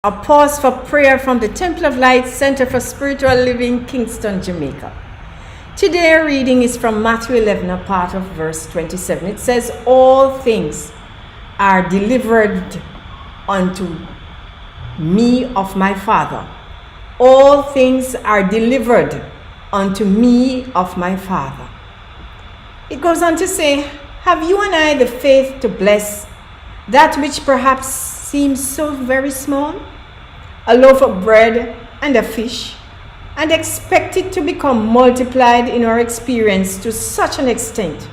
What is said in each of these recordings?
A pause for prayer from the Temple of Light Center for Spiritual Living, Kingston, Jamaica. Today our reading is from Matthew 11, a part of verse 27. It says, "All things are delivered unto me of my Father. All things are delivered unto me of my Father." It goes on to say, have you and I the faith to bless that which perhaps seems so very small? A loaf of bread and a fish, and expect it to become multiplied in our experience to such an extent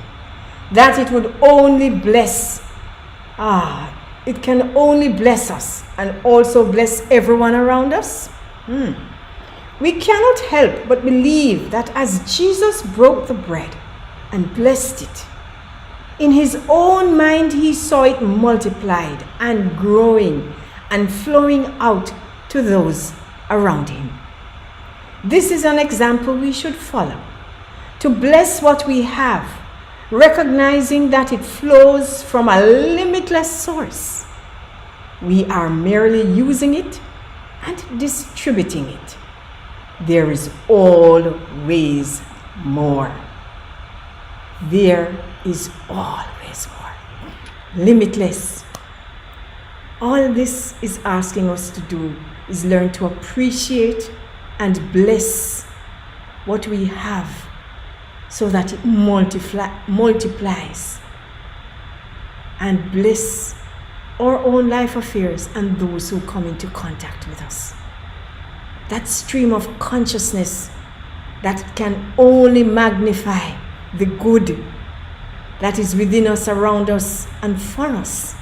that it would only bless, it can only bless us and also bless everyone around us? We cannot help but believe that as Jesus broke the bread and blessed it, in his own mind he saw it multiplied and growing and flowing out to those around him. This is an example we should follow, to bless what we have, recognizing that it flows from a limitless source. We are merely using it and distributing it. There is always more. There is always more. Limitless. All this is asking us to do is learn to appreciate and bless what we have so that it multiplies and bless our own life affairs and those who come into contact with us. That stream of consciousness that can only magnify the good that is within us, around us, and for us.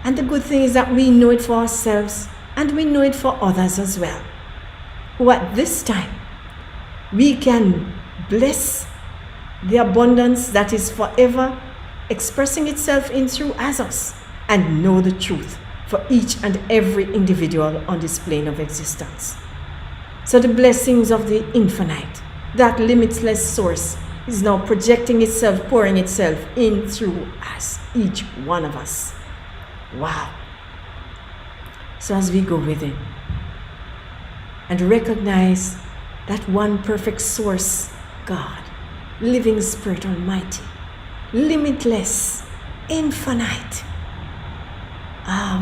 And the good thing is that we know it for ourselves and we know it for others as well, who at this time we can bless the abundance that is forever expressing itself in through as us, and know the truth for each and every individual on this plane of existence. So the blessings of the infinite, that limitless source, is now projecting itself, pouring itself in through us, each one of us. Wow. So as we go within and recognize that one perfect source, God, living Spirit Almighty, limitless, infinite,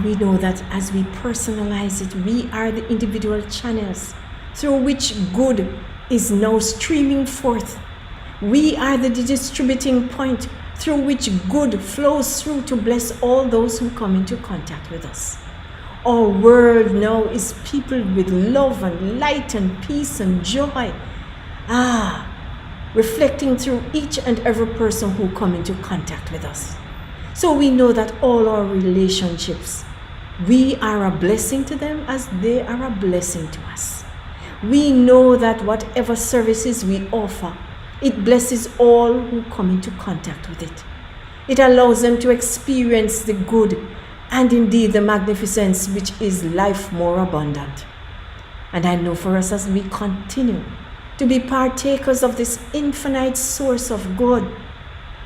we know that as we personalize it, we are the individual channels through which good is now streaming forth. We are the distributing point through which good flows through to bless all those who come into contact with us. Our world now is peopled with love and light and peace and joy, reflecting through each and every person who come into contact with us. So we know that all our relationships, we are a blessing to them as they are a blessing to us. We know that whatever services we offer, it blesses all who come into contact with it. It allows them to experience the good and indeed the magnificence which is life more abundant. And I know for us, as we continue to be partakers of this infinite source of good,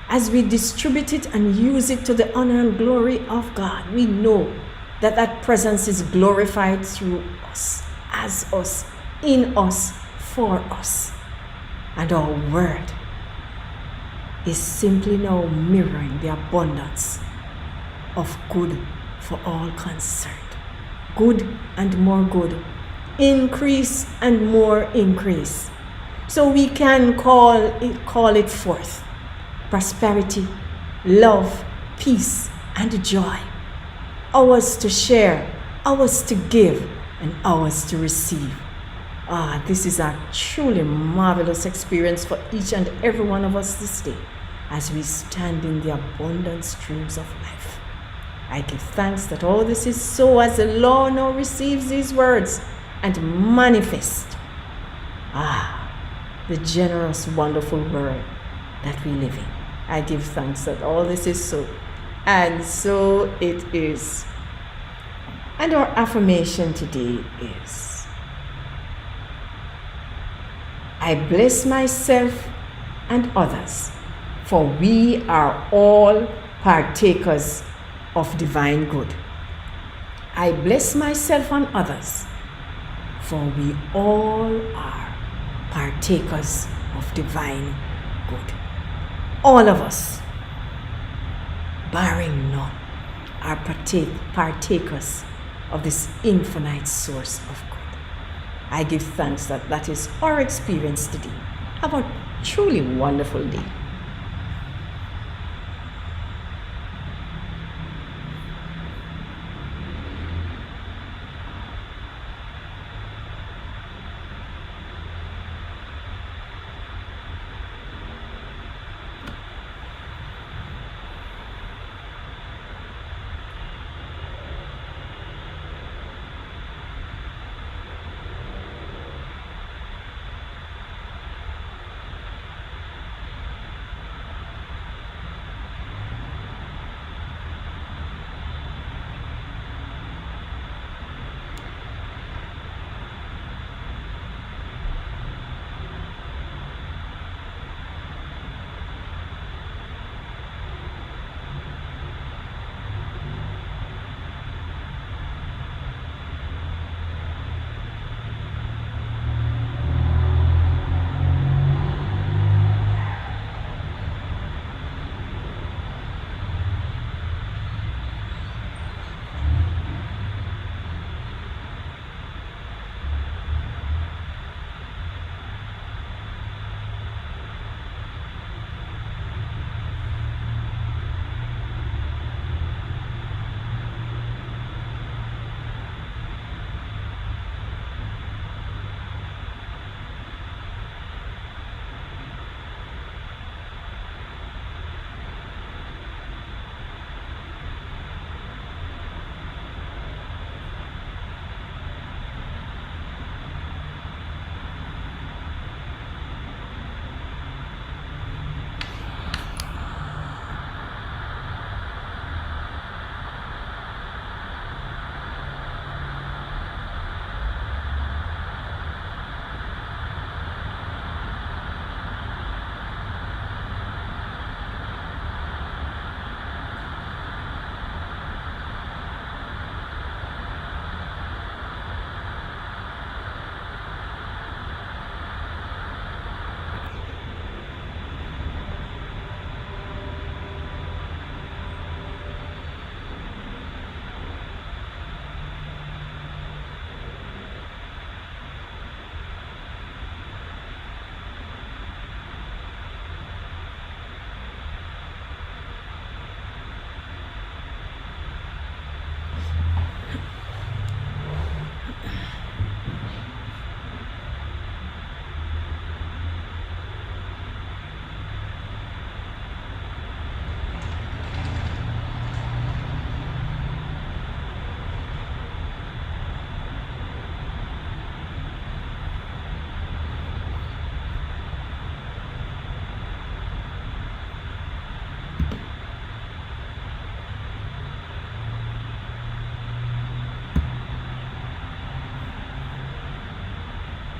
as we distribute it and use it to the honor and glory of God, we know that that presence is glorified through us, as us, in us, for us. And our word is simply now mirroring the abundance of good for all concerned. Good and more good. Increase and more increase. So we can call it forth. Prosperity, love, peace, and joy. Ours to share, ours to give, and ours to receive. This is a truly marvelous experience for each and every one of us this day as we stand in the abundant streams of life. I give thanks that all this is so as the Lord now receives these words and manifest the generous, wonderful world that we live in. I give thanks that all this is so, and so it is. And our affirmation today is, I bless myself and others, for we are all partakers of divine good. I bless myself and others, for we all are partakers of divine good. All of us, barring none, are partakers of this infinite source of good. I give thanks that is our experience today. Have a truly wonderful day.